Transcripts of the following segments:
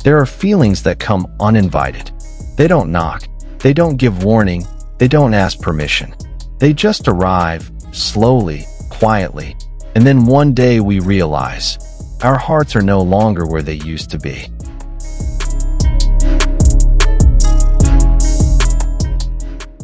There are feelings that come uninvited. They don't knock. They don't give warning. They don't ask permission. They just arrive, slowly, quietly, and then one day we realize our hearts are no longer where they used to be.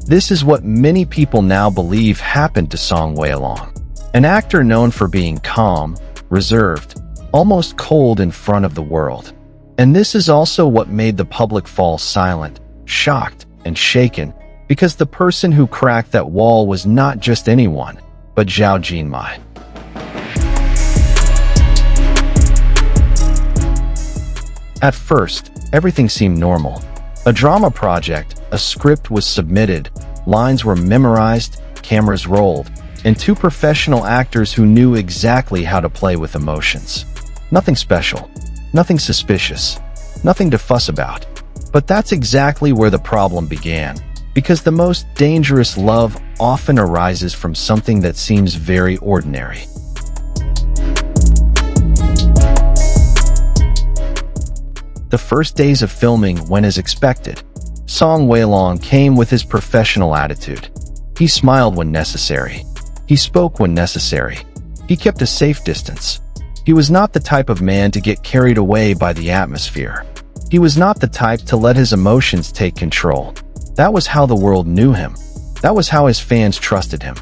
This is what many people now believe happened to Song Weilong, an actor known for being calm, reserved, almost cold in front of the world. And this is also what made the public fall silent, shocked, and shaken, because the person who cracked that wall was not just anyone, but Zhao Jinmai. At first, everything seemed normal. A drama project, a script was submitted, lines were memorized, cameras rolled, and two professional actors who knew exactly how to play with emotions. Nothing special, nothing suspicious, nothing to fuss about. But that's exactly where the problem began, because the most dangerous love often arises from something that seems very ordinary. The first days of filming went as expected. Song Weilong came with his professional attitude. He smiled when necessary. He spoke when necessary. He kept a safe distance. He was not the type of man to get carried away by the atmosphere. He was not the type to let his emotions take control. That was how the world knew him. That was how his fans trusted him.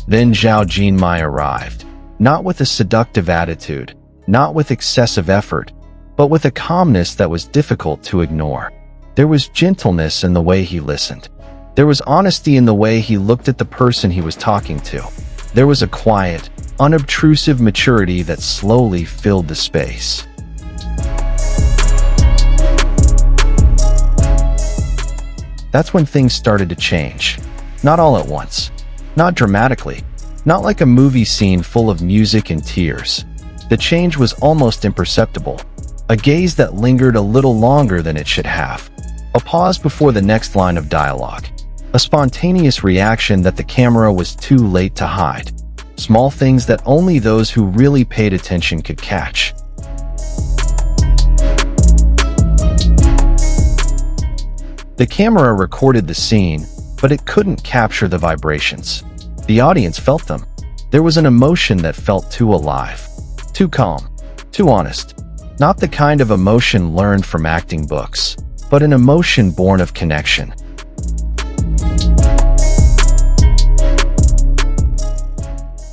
Then Zhao Jinmai arrived, not with a seductive attitude, not with excessive effort, but with a calmness that was difficult to ignore. There was gentleness in the way he listened. There was honesty in the way he looked at the person he was talking to. There was a quiet, unobtrusive maturity that slowly filled the space. That's when things started to change. Not all at once. Not dramatically. Not like a movie scene full of music and tears. The change was almost imperceptible. A gaze that lingered a little longer than it should have. A pause before the next line of dialogue. A spontaneous reaction that the camera was too late to hide. Small things that only those who really paid attention could catch. The camera recorded the scene, but it couldn't capture the vibrations. The audience felt them. There was an emotion that felt too alive, too calm, too honest. Not the kind of emotion learned from acting books, but an emotion born of connection.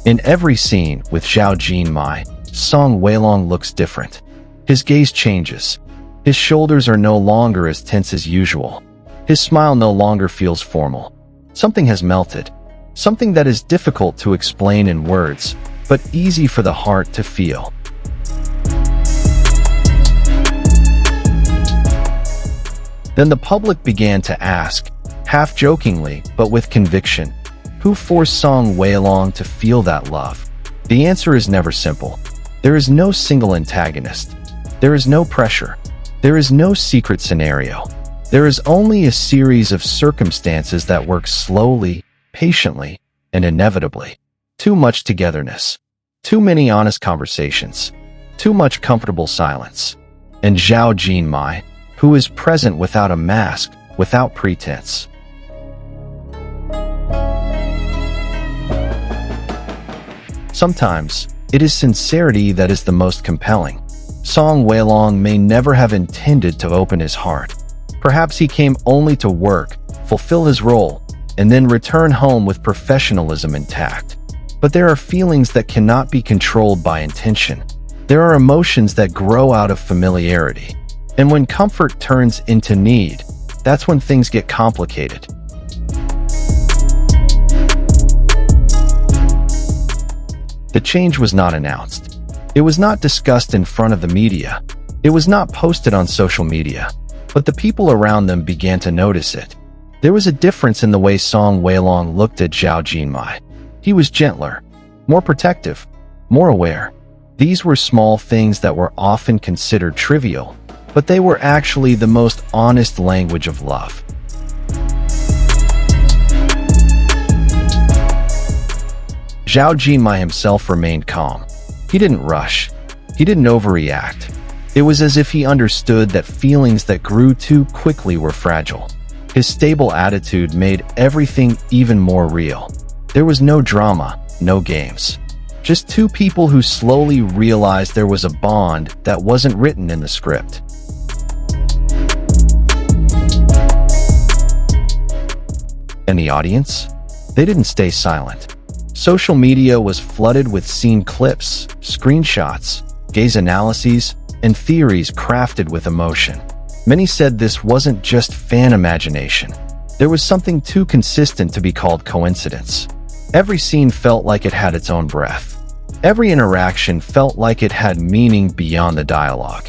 In every scene with Zhao Jinmai, Song Weilong looks different. His gaze changes. His shoulders are no longer as tense as usual. His smile no longer feels formal. Something has melted. Something that is difficult to explain in words, but easy for the heart to feel. Then the public began to ask, half jokingly, but with conviction, who forced Song Weilong to feel that love? The answer is never simple. There is no single antagonist. There is no pressure. There is no secret scenario. There is only a series of circumstances that work slowly, patiently, and inevitably. Too much togetherness. Too many honest conversations. Too much comfortable silence. And Zhao Jinmai, who is present without a mask, without pretense. Sometimes, it is sincerity that is the most compelling. Song Weilong may never have intended to open his heart. Perhaps he came only to work, fulfill his role, and then return home with professionalism intact. But there are feelings that cannot be controlled by intention. There are emotions that grow out of familiarity. And when comfort turns into need, that's when things get complicated. The change was not announced. It was not discussed in front of the media. It was not posted on social media. But the people around them began to notice it. There was a difference in the way Song Weilong looked at Zhao Jinmai. He was gentler, more protective, more aware. These were small things that were often considered trivial, but they were actually the most honest language of love. Zhao Jinmai himself remained calm. He didn't rush. He didn't overreact. It was as if he understood that feelings that grew too quickly were fragile. His stable attitude made everything even more real. There was no drama, no games. Just two people who slowly realized there was a bond that wasn't written in the script. And the audience? They didn't stay silent. Social media was flooded with scene clips, screenshots, gaze analyses, and theories crafted with emotion. Many said this wasn't just fan imagination. There was something too consistent to be called coincidence. Every scene felt like it had its own breath. Every interaction felt like it had meaning beyond the dialogue.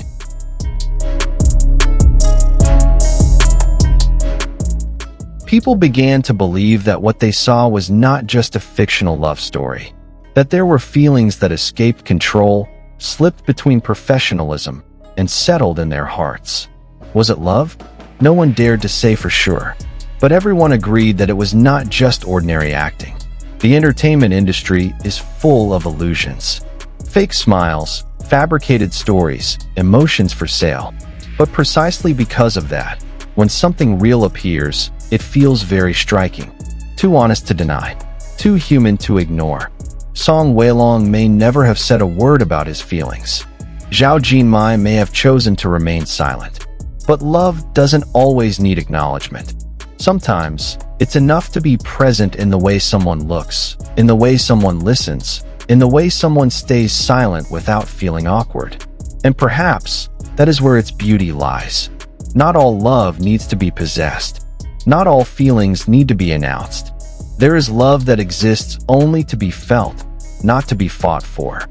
People began to believe that what they saw was not just a fictional love story, that there were feelings that escaped control, slipped between professionalism, and settled in their hearts. Was it love? No one dared to say for sure, but everyone agreed that it was not just ordinary acting. The entertainment industry is full of illusions. Fake smiles, fabricated stories, emotions for sale. But precisely because of that, when something real appears, it feels very striking. Too honest to deny. Too human to ignore. Song Weilong may never have said a word about his feelings. Zhao Jinmai may have chosen to remain silent. But love doesn't always need acknowledgement. Sometimes, it's enough to be present in the way someone looks, in the way someone listens, in the way someone stays silent without feeling awkward. And perhaps, that is where its beauty lies. Not all love needs to be possessed. Not all feelings need to be announced. There is love that exists only to be felt, not to be fought for.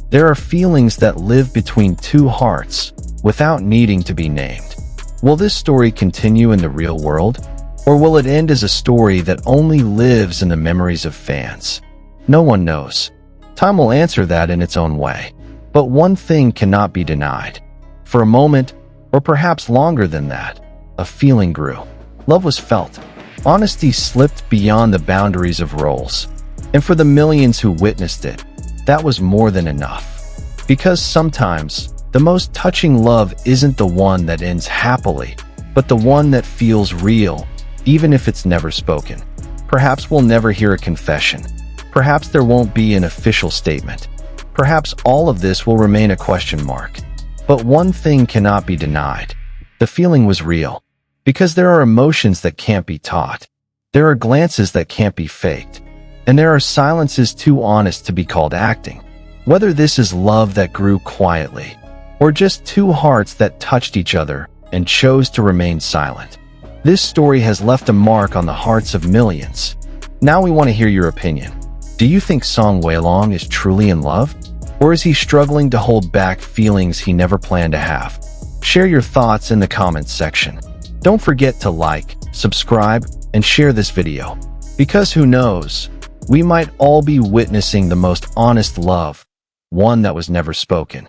There are feelings that live between two hearts, without needing to be named. Will this story continue in the real world? Or will it end as a story that only lives in the memories of fans? No one knows. Time will answer that in its own way. But one thing cannot be denied. For a moment, or perhaps longer than that, a feeling grew. Love was felt. Honesty slipped beyond the boundaries of roles. And for the millions who witnessed it, that was more than enough. Because sometimes, the most touching love isn't the one that ends happily, but the one that feels real, even if it's never spoken. Perhaps we'll never hear a confession. Perhaps there won't be an official statement. Perhaps all of this will remain a question mark. But one thing cannot be denied. The feeling was real. Because there are emotions that can't be taught. There are glances that can't be faked. And there are silences too honest to be called acting. Whether this is love that grew quietly, or just two hearts that touched each other and chose to remain silent. This story has left a mark on the hearts of millions. Now we want to hear your opinion. Do you think Song Weilong is truly in love? Or is he struggling to hold back feelings he never planned to have? Share your thoughts in the comments section. Don't forget to like, subscribe, and share this video. Because who knows, we might all be witnessing the most honest love, one that was never spoken.